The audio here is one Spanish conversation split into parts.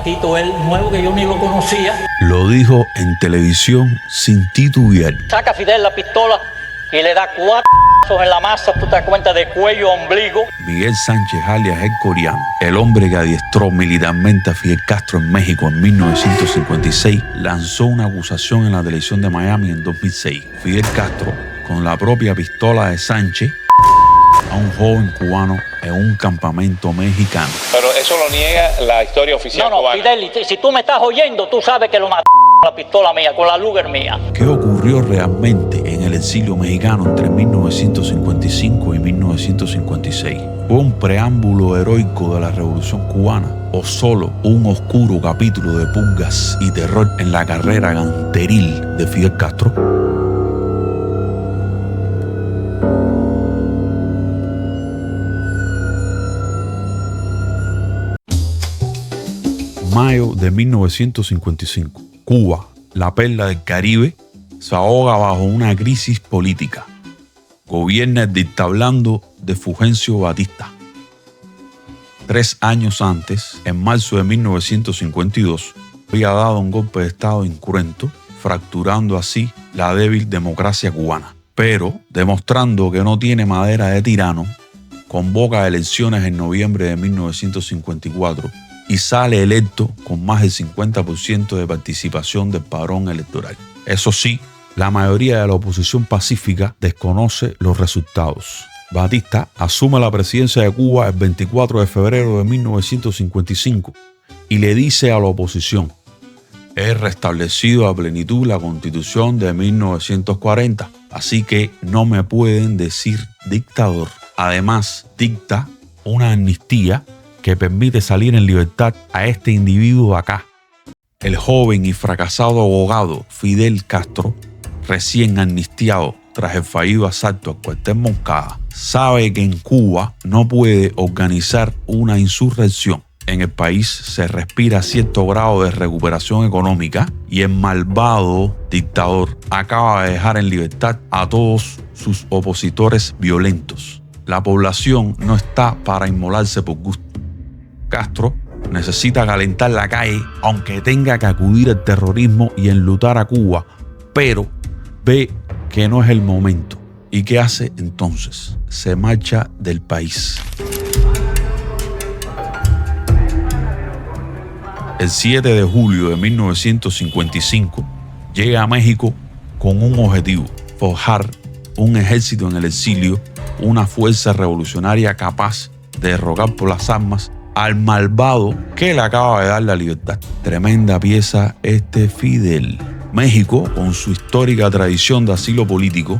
aparatito él nuevo que yo ni lo conocía. Lo dijo en televisión sin titubear. Saca Fidel la pistola y le da 4 en la masa, tú te das cuenta, de cuello a ombligo. Miguel Sánchez, alias el coreano, el hombre que adiestró militarmente a Fidel Castro en México en 1956, lanzó una acusación en la televisión de Miami en 2006. Fidel Castro, con la propia pistola de Sánchez, a un joven cubano en un campamento mexicano. Pero eso lo niega la historia oficial cubana. Fidel, si tú me estás oyendo, tú sabes que lo mató con la pistola mía, con la Luger mía. ¿Qué ocurrió realmente en el exilio mexicano entre 1955 y 1956? ¿Fue un preámbulo heroico de la Revolución Cubana o solo un oscuro capítulo de purgas y terror en la carrera ganteril de Fidel Castro? Mayo de 1955. Cuba, la perla del Caribe, se ahoga bajo una crisis política. Gobierna el dictablando de Fulgencio Batista. 3 años antes, en marzo de 1952, había dado un golpe de Estado incruento, fracturando así la débil democracia cubana. Pero, demostrando que no tiene madera de tirano, convoca elecciones en noviembre de 1954 y sale electo con más del 50% de participación del padrón electoral. Eso sí, la mayoría de la oposición pacífica desconoce los resultados. Batista asume la presidencia de Cuba el 24 de febrero de 1955 y le dice a la oposición: he restablecido a plenitud la Constitución de 1940, así que no me pueden decir dictador. Además, dicta una amnistía que permite salir en libertad a este individuo de acá. El joven y fracasado abogado Fidel Castro, recién amnistiado tras el fallido asalto al cuartel Moncada, sabe que en Cuba no puede organizar una insurrección. En el país se respira cierto grado de recuperación económica y el malvado dictador acaba de dejar en libertad a todos sus opositores violentos. La población no está para inmolarse por gusto. Castro necesita calentar la calle, aunque tenga que acudir al terrorismo y enlutar a Cuba, pero ve que no es el momento. ¿Y qué hace entonces? Se marcha del país. El 7 de julio de 1955 llega a México con un objetivo: forjar un ejército en el exilio, una fuerza revolucionaria capaz de derrocar por las armas al malvado que le acaba de dar la libertad. Tremenda pieza este Fidel. México, con su histórica tradición de asilo político,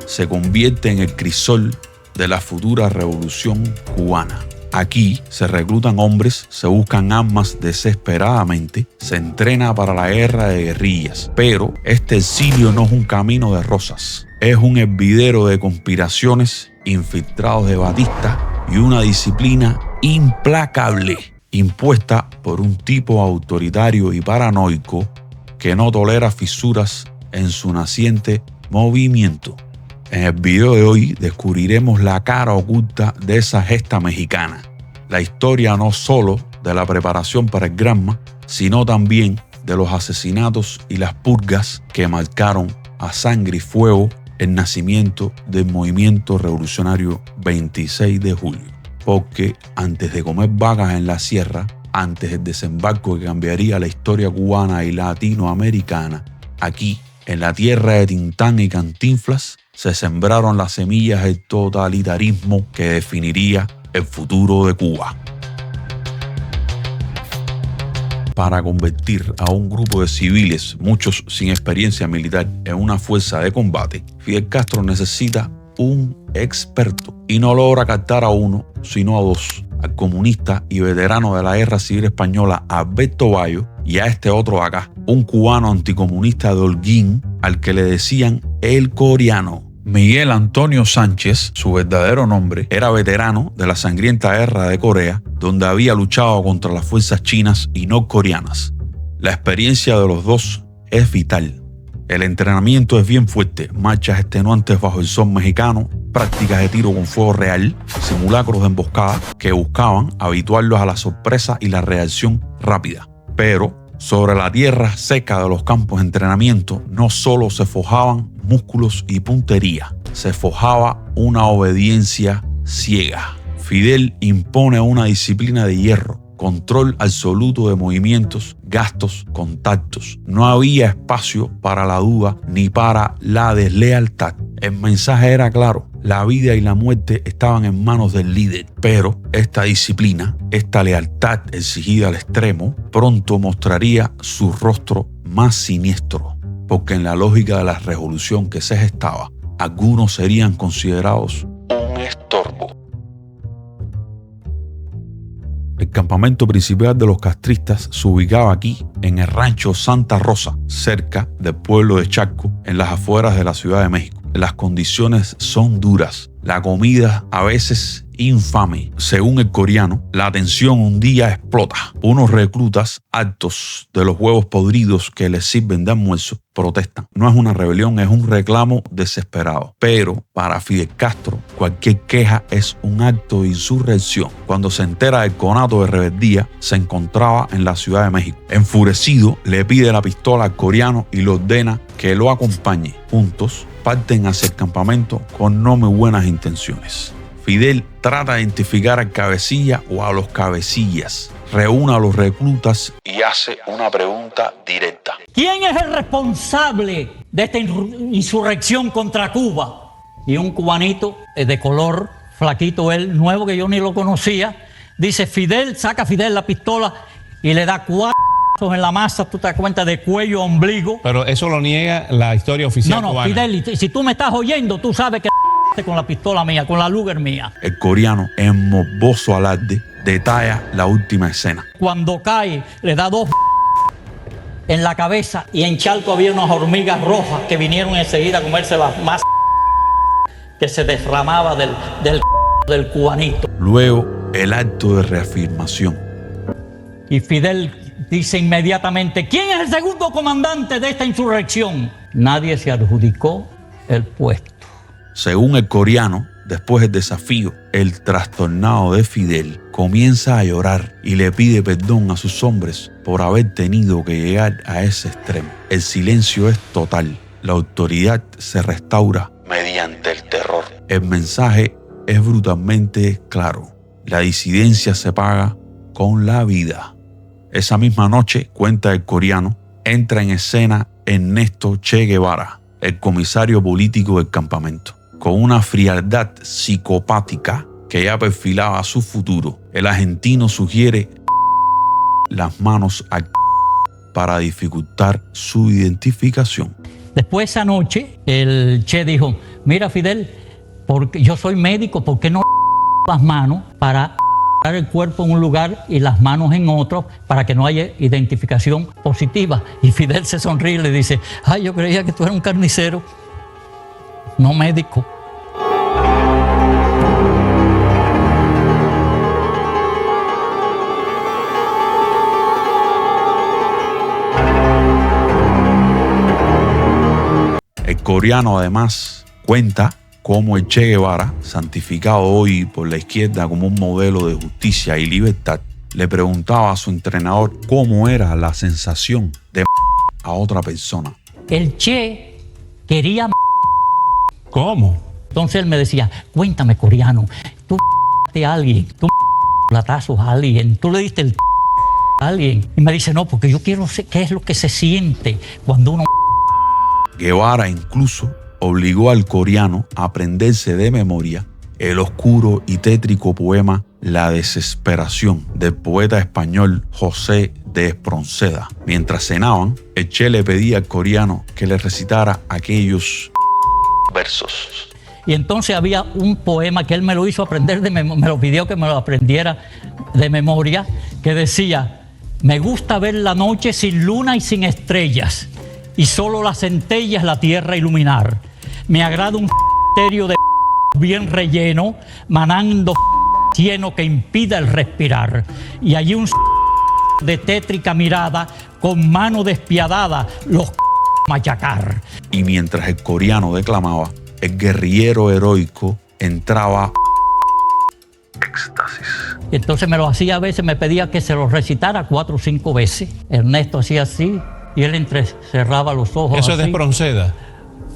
se convierte en el crisol de la futura revolución cubana. Aquí se reclutan hombres, se buscan armas desesperadamente, se entrena para la guerra de guerrillas. Pero este exilio no es un camino de rosas, es un hervidero de conspiraciones, infiltrados de Batista y una disciplina implacable impuesta por un tipo autoritario y paranoico que no tolera fisuras en su naciente movimiento. En el video de hoy descubriremos la cara oculta de esa gesta mexicana, la historia no solo de la preparación para el Granma, sino también de los asesinatos y las purgas que marcaron a sangre y fuego el nacimiento del movimiento revolucionario 26 de julio. Porque antes de comer vacas en la sierra, antes del desembarco que cambiaría la historia cubana y latinoamericana, aquí, en la tierra de Tintán y Cantinflas, se sembraron las semillas del totalitarismo que definiría el futuro de Cuba. Para convertir a un grupo de civiles, muchos sin experiencia militar, en una fuerza de combate, Fidel Castro necesita un experto y no logra captar a uno, sino a dos: al comunista y veterano de la Guerra Civil Española Alberto Bayo y a este otro acá, un cubano anticomunista de Holguín al que le decían el coreano. Miguel Antonio Sánchez, su verdadero nombre, era veterano de la sangrienta guerra de Corea, donde había luchado contra las fuerzas chinas y norcoreanas. La experiencia de los dos es vital. El entrenamiento es bien fuerte: marchas extenuantes bajo el sol mexicano, prácticas de tiro con fuego real, simulacros de emboscada que buscaban habituarlos a la sorpresa y la reacción rápida. Pero sobre la tierra seca de los campos de entrenamiento no solo se forjaban músculos y puntería, se forjaba una obediencia ciega. Fidel impone una disciplina de hierro, control absoluto de movimientos, gastos, contactos. No había espacio para la duda ni para la deslealtad. El mensaje era claro: la vida y la muerte estaban en manos del líder, pero esta disciplina, esta lealtad exigida al extremo, pronto mostraría su rostro más siniestro, porque en la lógica de la revolución que se gestaba, algunos serían considerados un estorbo. El campamento principal de los castristas se ubicaba aquí, en el rancho Santa Rosa, cerca del pueblo de Charco, en las afueras de la Ciudad de México. Las condiciones son duras, la comida a veces infame. Según el coreano, la tensión un día explota. Unos reclutas hartos de los huevos podridos que les sirven de almuerzo protestan. No es una rebelión, es un reclamo desesperado. Pero para Fidel Castro, cualquier queja es un acto de insurrección. Cuando se entera del conato de rebeldía, se encontraba en la Ciudad de México. Enfurecido, le pide la pistola al coreano y le ordena que lo acompañe. Juntos parten hacia el campamento con no muy buenas intenciones. Fidel trata de identificar al cabecilla o a los cabecillas, reúne a los reclutas y hace una pregunta directa. ¿Quién es el responsable de esta insurrección contra Cuba? Y un cubanito de color, flaquito él, nuevo, que yo ni lo conocía, dice: Fidel, saca Fidel la pistola y le da 4 en la masa, tú te das cuenta, de cuello a ombligo. Pero eso lo niega la historia oficial cubana. Fidel, si tú me estás oyendo, tú sabes que con la pistola mía, con la Luger mía. El coreano, en morboso alarde, detalla la última escena. Cuando cae, le da 2 en la cabeza, y en Chalco había unas hormigas rojas que vinieron enseguida a comerse las más que se derramaba del cubanito. Luego, el acto de reafirmación. Y Fidel dice inmediatamente: ¿quién es el segundo comandante de esta insurrección? Nadie se adjudicó el puesto. Según el coreano, después del desafío, el trastornado de Fidel comienza a llorar y le pide perdón a sus hombres por haber tenido que llegar a ese extremo. El silencio es total. La autoridad se restaura mediante el terror. El mensaje es brutalmente claro. La disidencia se paga con la vida. Esa misma noche, cuenta el coreano, entra en escena Ernesto Che Guevara, el comisario político del campamento. Con una frialdad psicopática que ya perfilaba su futuro, el argentino sugiere las manos para dificultar su identificación. Después esa noche, el Che dijo: mira, Fidel, porque yo soy médico, ¿por qué no las manos para el cuerpo en un lugar y las manos en otro para que no haya identificación positiva? Y Fidel se sonríe y le dice: ay, yo creía que tú eras un carnicero, no médico. El coreano además cuenta cómo el Che Guevara, santificado hoy por la izquierda como un modelo de justicia y libertad, le preguntaba a su entrenador cómo era la sensación de a otra persona. El Che quería. ¿Cómo? Entonces él me decía: cuéntame, coreano, tú a alguien, tú platazos a alguien, tú le diste el a alguien. Y me dice: no, porque yo quiero saber qué es lo que se siente cuando uno. Guevara incluso obligó al coreano a aprenderse de memoria el oscuro y tétrico poema La desesperación del poeta español José de Espronceda. Mientras cenaban, el Che le pedía al coreano que le recitara aquellos versos. Y entonces había un poema que él me lo hizo aprender me lo pidió que me lo aprendiera de memoria, que decía: me gusta ver la noche sin luna y sin estrellas, y solo las centellas la tierra iluminar. Me agrada un misterio de bien relleno, manando lleno que impida el respirar. Y allí un de tétrica mirada, con mano despiadada, los machacar. Y mientras el coreano declamaba, el guerrillero heroico entraba éxtasis. Y entonces me lo hacía a veces, me pedía que se lo recitara 4 o 5 veces. Ernesto hacía así y él cerraba los ojos. Eso así. es Despronceda.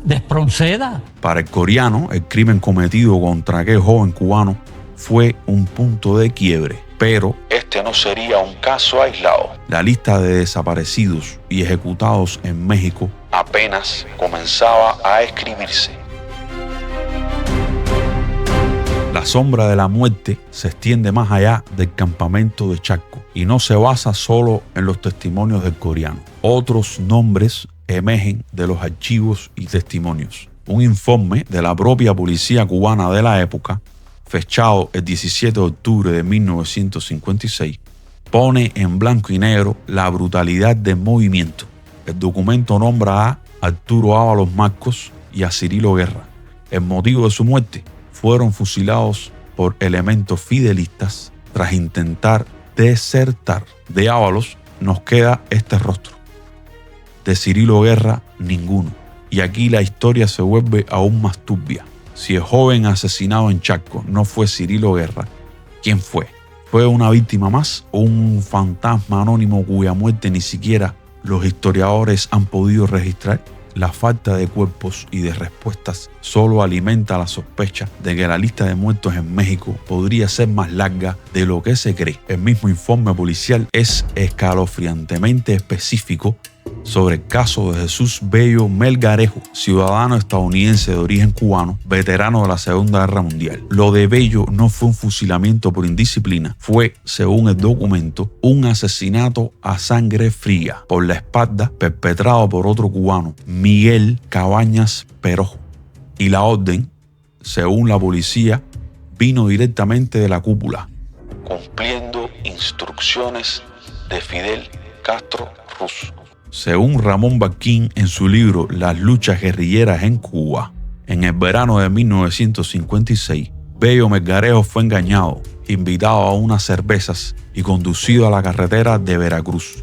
Despronceda. Para el coreano, el crimen cometido contra aquel joven cubano fue un punto de quiebre. Pero este no sería un caso aislado. La lista de desaparecidos y ejecutados en México apenas comenzaba a escribirse. La sombra de la muerte se extiende más allá del campamento de Chalco y no se basa solo en los testimonios del coreano. Otros nombres emergen de los archivos y testimonios. Un informe de la propia policía cubana de la época, fechado el 17 de octubre de 1956, pone en blanco y negro la brutalidad del movimiento. El documento nombra a Arturo Ábalos Marcos y a Cirilo Guerra. El motivo de su muerte: fueron fusilados por elementos fidelistas tras intentar desertar. De Ábalos nos queda este rostro. De Cirilo Guerra, ninguno. Y aquí la historia se vuelve aún más turbia. Si el joven asesinado en Chalco no fue Cirilo Guerra, ¿quién fue? ¿Fue una víctima más o un fantasma anónimo cuya muerte ni siquiera los historiadores han podido registrar? La falta de cuerpos y de respuestas solo alimenta la sospecha de que la lista de muertos en México podría ser más larga de lo que se cree. El mismo informe policial es escalofriantemente específico sobre el caso de Jesús Bello Melgarejo, ciudadano estadounidense de origen cubano, veterano de la Segunda Guerra Mundial. Lo de Bello no fue un fusilamiento por indisciplina, fue, según el documento, un asesinato a sangre fría por la espalda perpetrado por otro cubano, Miguel Cabañas Perojo. Y la orden, según la policía, vino directamente de la cúpula, cumpliendo instrucciones de Fidel Castro Ruz. Según Ramón Barquín en su libro Las luchas guerrilleras en Cuba, en el verano de 1956, Bello Melgarejo fue engañado, invitado a unas cervezas y conducido a la carretera de Veracruz.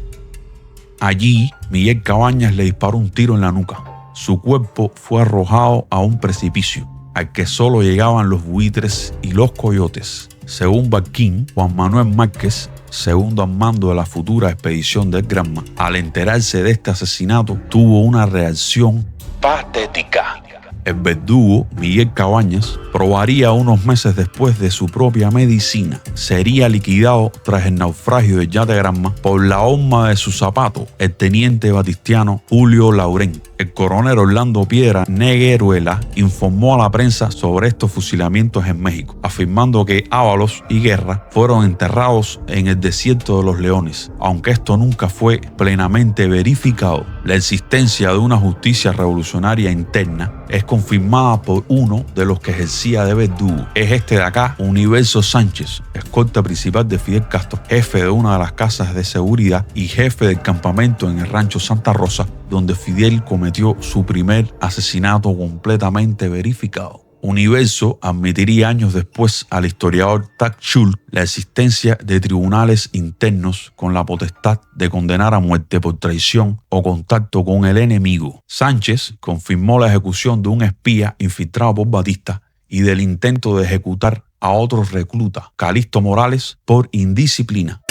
Allí, Miguel Cabañas le disparó un tiro en la nuca. Su cuerpo fue arrojado a un precipicio, al que solo llegaban los buitres y los coyotes. Según Barquín, Juan Manuel Márquez, segundo al mando de la futura expedición del Granma, al enterarse de este asesinato, tuvo una reacción patética. El verdugo, Miguel Cabañas, probaría unos meses después de su propia medicina. Sería liquidado tras el naufragio del yate Granma por la horma de su zapato, el teniente batistiano Julio Laurén. El coronel Orlando Piedra Negueruela informó a la prensa sobre estos fusilamientos en México, afirmando que Ábalos y Guerra fueron enterrados en el desierto de los Leones, aunque esto nunca fue plenamente verificado. La existencia de una justicia revolucionaria interna es confirmada por uno de los que ejercía de verdugo. Es este de acá, Universo Sánchez, escolta principal de Fidel Castro, jefe de una de las casas de seguridad y jefe del campamento en el rancho Santa Rosa, donde Fidel cometió su primer asesinato completamente verificado. Universo admitiría años después al historiador Tack Schultz la existencia de tribunales internos con la potestad de condenar a muerte por traición o contacto con el enemigo. Sánchez confirmó la ejecución de un espía infiltrado por Batista y del intento de ejecutar a otro recluta, Calixto Morales, por indisciplina.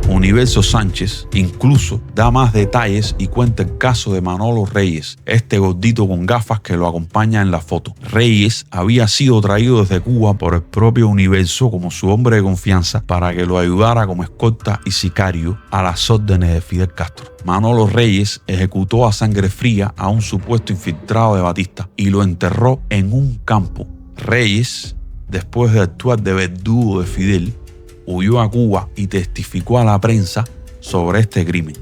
Universo Sánchez incluso da más detalles y cuenta el caso de Manolo Reyes, este gordito con gafas que lo acompaña en la foto. Reyes había sido traído desde Cuba por el propio Universo como su hombre de confianza para que lo ayudara como escolta y sicario a las órdenes de Fidel Castro. Manolo Reyes ejecutó a sangre fría a un supuesto infiltrado de Batista y lo enterró en un campo. Reyes, después de actuar de verdugo de Fidel, huyó a Cuba y testificó a la prensa sobre este crimen.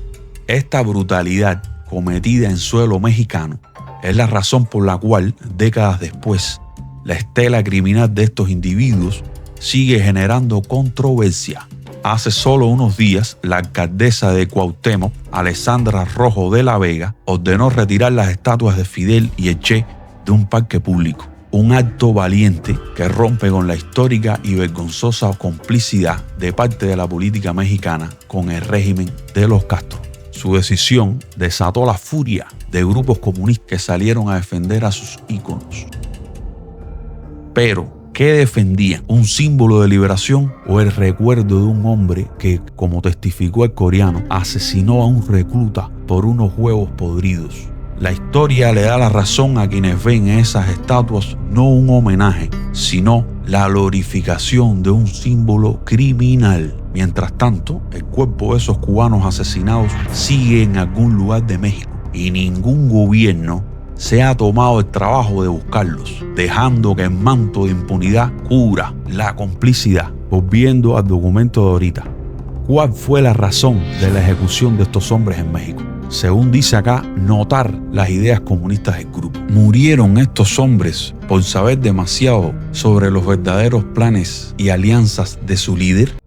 Esta brutalidad cometida en suelo mexicano es la razón por la cual, décadas después, la estela criminal de estos individuos sigue generando controversia. Hace solo unos días, la alcaldesa de Cuauhtémoc, Alessandra Rojo de la Vega, ordenó retirar las estatuas de Fidel y el Che de un parque público. un acto valiente que rompe con la histórica y vergonzosa complicidad de parte de la política mexicana con el régimen de los Castro. Su decisión desató la furia de grupos comunistas que salieron a defender a sus íconos. Pero, ¿qué defendían? ¿Un símbolo de liberación o el recuerdo de un hombre que, como testificó el coreano, asesinó a un recluta por unos huevos podridos? La historia le da la razón a quienes ven en esas estatuas no un homenaje, sino la glorificación de un símbolo criminal. Mientras tanto, el cuerpo de esos cubanos asesinados sigue en algún lugar de México y ningún gobierno se ha tomado el trabajo de buscarlos, dejando que el manto de impunidad cubra la complicidad. Volviendo al documento de ahorita, ¿cuál fue la razón de la ejecución de estos hombres en México? Según dice acá, notar las ideas comunistas del grupo. ¿Murieron estos hombres por saber demasiado sobre los verdaderos planes y alianzas de su líder?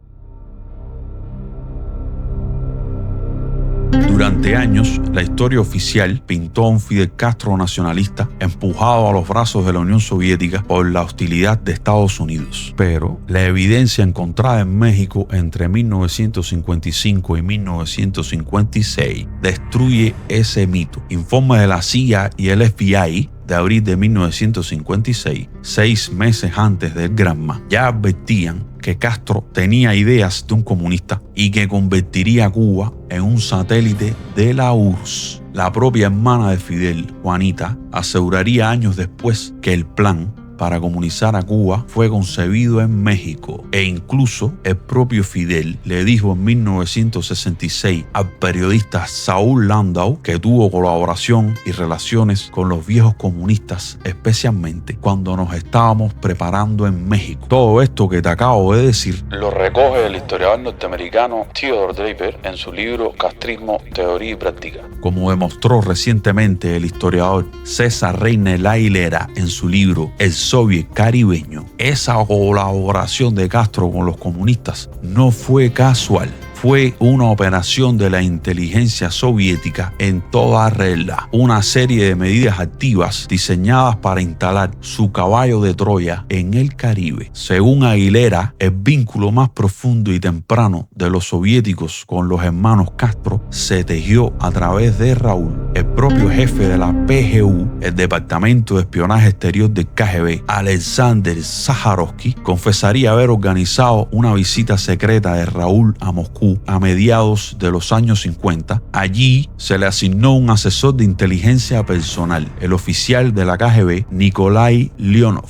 Durante años, la historia oficial pintó a un Fidel Castro nacionalista empujado a los brazos de la Unión Soviética por la hostilidad de Estados Unidos. Pero la evidencia encontrada en México entre 1955 y 1956 destruye ese mito. Informes de la CIA y el FBI de abril de 1956, 6 meses antes del Granma, ya advertían que Castro tenía ideas de un comunista y que convertiría a Cuba en un satélite de la URSS. La propia hermana de Fidel, Juanita, aseguraría años después que el plan para comunizar a Cuba fue concebido en México, e incluso el propio Fidel le dijo en 1966 al periodista Saúl Landau, que tuvo colaboración y relaciones con los viejos comunistas, especialmente cuando nos estábamos preparando en México. Todo esto que te acabo de decir lo recoge el historiador norteamericano Theodore Draper en su libro Castrismo, Teoría y Práctica. Como demostró recientemente el historiador César Reiner Aguilera en su libro El Soviet Caribeño, esa colaboración de Castro con los comunistas no fue casual. Fue una operación de la inteligencia soviética en toda regla, una serie de medidas activas diseñadas para instalar su caballo de Troya en el Caribe. Según Aguilera, el vínculo más profundo y temprano de los soviéticos con los hermanos Castro se tejió a través de Raúl, el propio jefe de la PGU, el Departamento de Espionaje Exterior del KGB, Alexander Zaharovsky, confesaría haber organizado una visita secreta de Raúl a Moscú a mediados de los años 50. Allí se le asignó un asesor de inteligencia personal, el oficial de la KGB, Nikolai Leonov.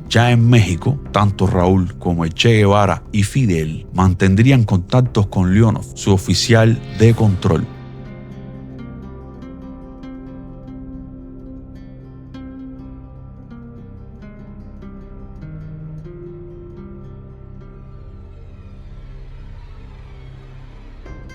Ya en México, tanto Raúl como el Che Guevara y Fidel mantendrían contactos con Leonov, su oficial de control.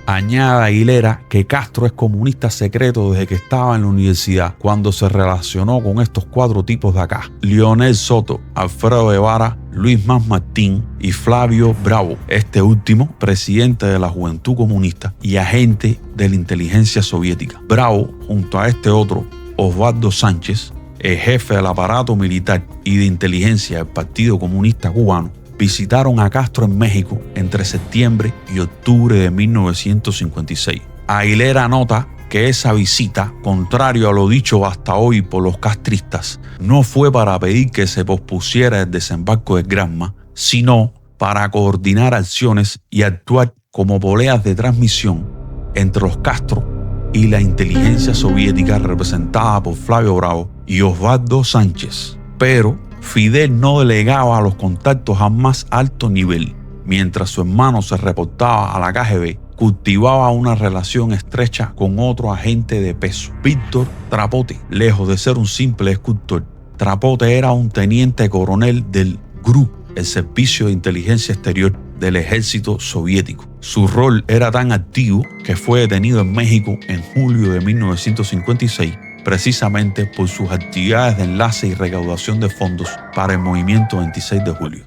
Añade Aguilera que Castro es comunista secreto desde que estaba en la universidad, cuando se relacionó con estos 4 tipos de acá: Leonel Soto, Alfredo Guevara, Luis Mas Martín y Flavio Bravo, este último presidente de la Juventud Comunista y agente de la inteligencia soviética. Bravo, junto a este otro, Osvaldo Sánchez, el jefe del aparato militar y de inteligencia del Partido Comunista Cubano, visitaron a Castro en México entre septiembre y octubre de 1956. Aguilera nota que esa visita, contrario a lo dicho hasta hoy por los castristas, no fue para pedir que se pospusiera el desembarco del Granma, sino para coordinar acciones y actuar como poleas de transmisión entre los Castro y la inteligencia soviética representada por Flavio Bravo y Osvaldo Sánchez. Pero Fidel no delegaba los contactos a más alto nivel. Mientras su hermano se reportaba a la KGB, cultivaba una relación estrecha con otro agente de peso, Víctor Trapote. Lejos de ser un simple escultor, Trapote era un teniente coronel del GRU, el Servicio de Inteligencia Exterior del Ejército Soviético. Su rol era tan activo que fue detenido en México en julio de 1956, precisamente por sus actividades de enlace y recaudación de fondos para el movimiento 26 de julio.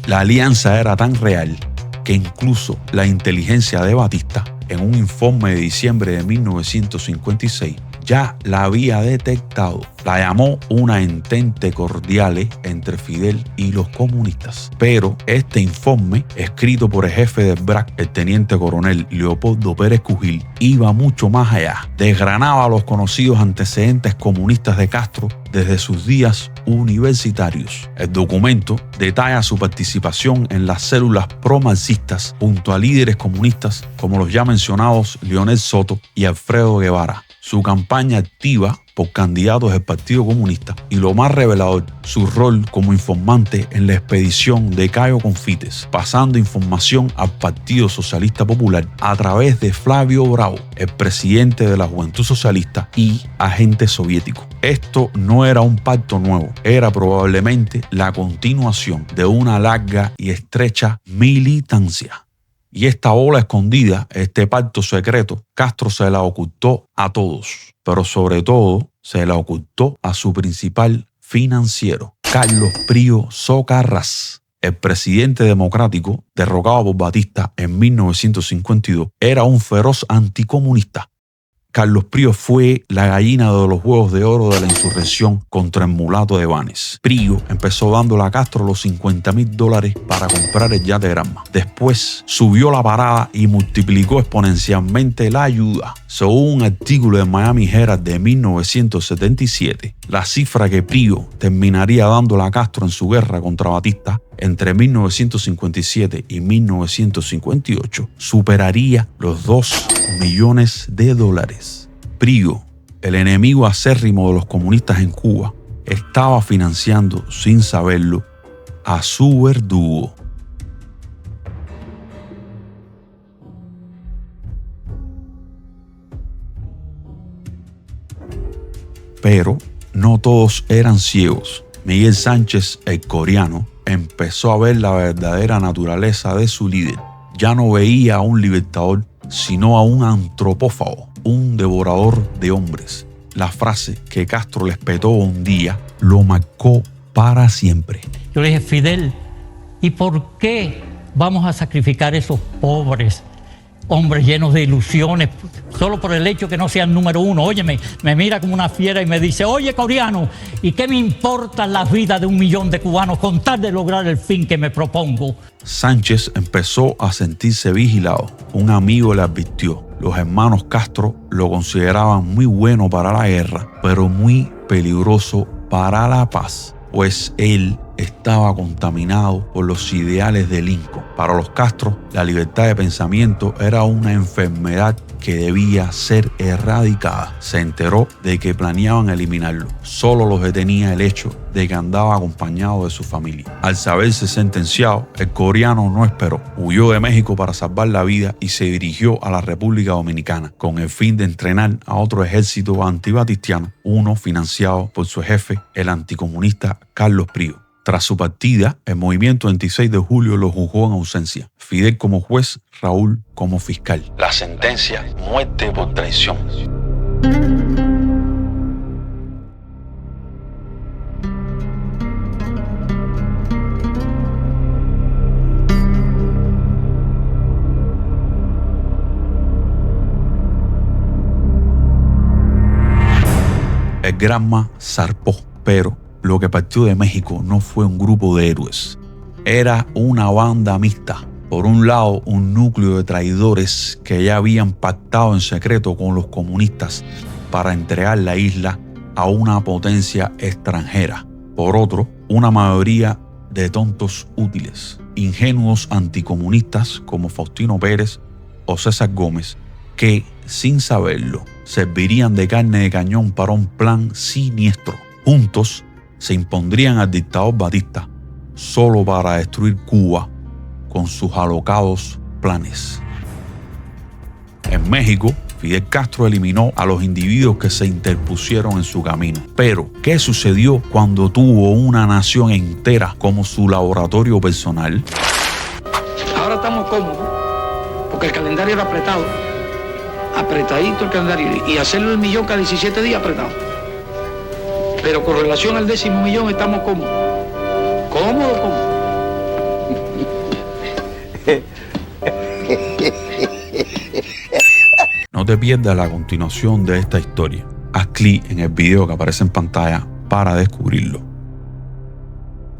La alianza era tan real que incluso la inteligencia de Batista, en un informe de diciembre de 1956, ya la había detectado. La llamó una entente cordial entre Fidel y los comunistas. Pero este informe, escrito por el jefe del BRAC, el teniente coronel Leopoldo Pérez Cugil, iba mucho más allá. Desgranaba los conocidos antecedentes comunistas de Castro desde sus días universitarios. El documento detalla su participación en las células pro-marxistas junto a líderes comunistas como los ya mencionados Leonel Soto y Alfredo Guevara, su campaña activa por candidatos del Partido Comunista y, lo más revelador, su rol como informante en la expedición de Cayo Confites, pasando información al Partido Socialista Popular a través de Flavio Bravo, el presidente de la Juventud Socialista y agente soviético. Esto no era un pacto nuevo, era probablemente la continuación de una larga y estrecha militancia. Y esta bola escondida, este pacto secreto, Castro se la ocultó a todos, pero sobre todo se la ocultó a su principal financiero, Carlos Prío Socarrás. El presidente democrático, derrocado por Batista en 1952, era un feroz anticomunista. Carlos Prío fue la gallina de los huevos de oro de la insurrección contra el mulato de Banes. Prío empezó dándole a Castro los $50,000 para comprar el yate Granma. Después subió la parada y multiplicó exponencialmente la ayuda. Según un artículo de Miami Herald de 1977, la cifra que Prío terminaría dándole a Castro en su guerra contra Batista entre 1957 y 1958 superaría los $2 millones. Prío, el enemigo acérrimo de los comunistas en Cuba, estaba financiando, sin saberlo, a su verdugo. Pero no todos eran ciegos. Miguel Sánchez, el coreano, empezó a ver la verdadera naturaleza de su líder. Ya no veía a un libertador, sino a un antropófago, un devorador de hombres. La frase que Castro le espetó un día lo marcó para siempre. Yo le dije, Fidel, ¿y por qué vamos a sacrificar a esos pobres hombres llenos de ilusiones solo por el hecho que no sean número uno? Óyeme, me mira como una fiera y me dice, oye, coreano, ¿y qué me importa la vida de 1 millón de cubanos con tal de lograr el fin que me propongo? Sánchez empezó a sentirse vigilado. Un amigo le advirtió. Los hermanos Castro lo consideraban muy bueno para la guerra, pero muy peligroso para la paz, pues él estaba contaminado por los ideales de Lincoln. Para los Castro, la libertad de pensamiento era una enfermedad que debía ser erradicada. Se enteró de que planeaban eliminarlo. Solo los detenía el hecho de que andaba acompañado de su familia. Al saberse sentenciado, el coreano no esperó. Huyó de México para salvar la vida y se dirigió a la República Dominicana con el fin de entrenar a otro ejército antibatistiano, uno financiado por su jefe, el anticomunista Carlos Prío. Tras su partida, el movimiento 26 de julio lo juzgó en ausencia. Fidel como juez, Raúl como fiscal. La sentencia: muerte por traición. El Granma zarpó, pero lo que partió de México no fue un grupo de héroes. Era una banda mixta. Por un lado, un núcleo de traidores que ya habían pactado en secreto con los comunistas para entregar la isla a una potencia extranjera. Por otro, una mayoría de tontos útiles, ingenuos anticomunistas como Faustino Pérez o César Gómez, que, sin saberlo, servirían de carne de cañón para un plan siniestro. Juntos se impondrían al dictador Batista solo para destruir Cuba con sus alocados planes. En México, Fidel Castro eliminó a los individuos que se interpusieron en su camino. Pero, ¿qué sucedió cuando tuvo una nación entera como su laboratorio personal? Ahora estamos cómodos, porque el calendario era apretado. Apretadito el calendario, y hacerlo el millón cada 17 días apretado. Pero con relación al 10.000 millón estamos cómodos. Cómodos. No te pierdas la continuación de esta historia. Hasta clic en el video que aparece en pantalla para descubrirlo.